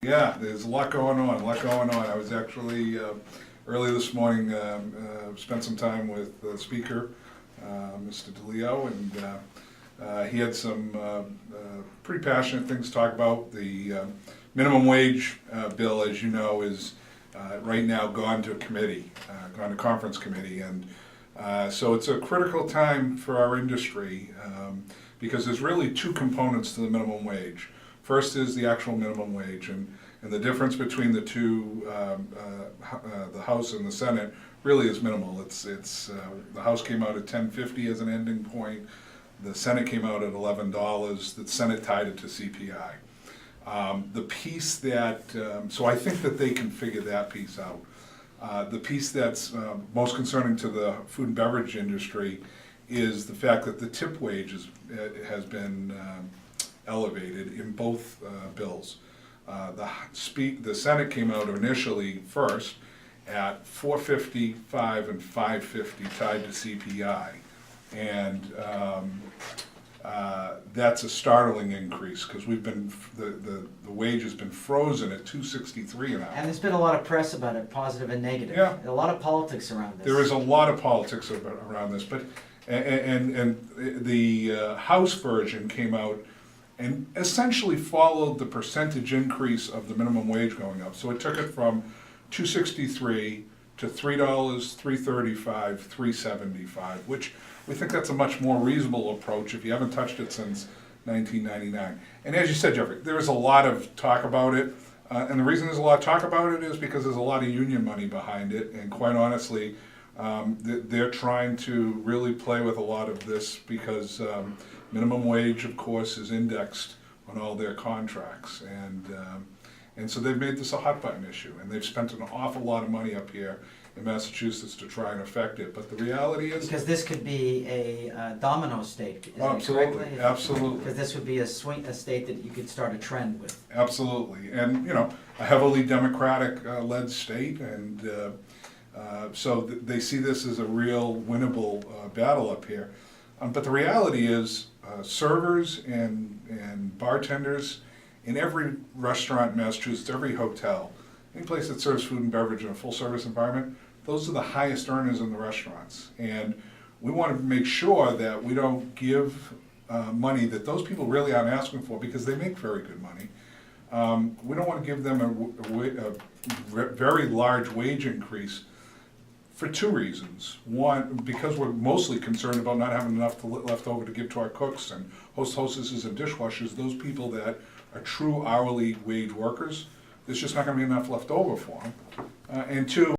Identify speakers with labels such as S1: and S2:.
S1: Yeah, there's a lot going on, I was actually, early this morning, spent some time with the speaker, Mr. DeLeo, and he had some pretty passionate things to talk about. The minimum wage bill, as you know, is right now gone to committee, gone to conference committee, and so it's a critical time for our industry because there's really two components to the minimum wage. First is the actual minimum wage, and the difference between the two, the House and the Senate, really is minimal. It's the House came out at $10.50 as an ending point. The Senate came out at $11. The Senate tied it to CPI. The piece that, so I think that they can figure that piece out. The piece that's most concerning to the food and beverage industry is the fact that the tip wage has been elevated in both bills. The Senate came out initially first at $4.55 and $5.50 tied to CPI, and that's a startling increase because we've been the wage has been frozen at $2.63 an hour.
S2: And there's been a lot of press about it, positive and negative.
S1: Yeah.
S2: A lot of politics around this.
S1: There is a lot of politics around this, but and the House version came out and essentially followed the percentage increase of the minimum wage going up. So it took it from $2.63 to $3, $3.35, $3.75, which we think that's a much more reasonable approach if you haven't touched it since 1999. And as you said, Jeffrey, there is a lot of talk about it, and the reason there's a lot of talk about it is because there's a lot of union money behind it, and quite honestly, they're trying to really play with a lot of this because minimum wage, of course, is indexed on all their contracts, and so they've made this a hot button issue, and they've spent an awful lot of money up here in Massachusetts to try and affect it. But the reality is,
S2: because this could be a domino state.
S1: Absolutely, absolutely.
S2: Because this would be a state that you could start a trend with.
S1: Absolutely, and you know, a heavily Democratic-led state, and so they see this as a real winnable battle up here. But the reality is, servers and bartenders in every restaurant in Massachusetts, every hotel, any place that serves food and beverage in a full-service environment, those are the highest earners in the restaurants. And we want to make sure that we don't give money that those people really aren't asking for because they make very good money. We don't want to give them a very large wage increase for two reasons. One, because we're mostly concerned about not having enough left over to give to our cooks and hostesses and dishwashers, those people that are true hourly wage workers. There's just not going to be enough left over for them. And two,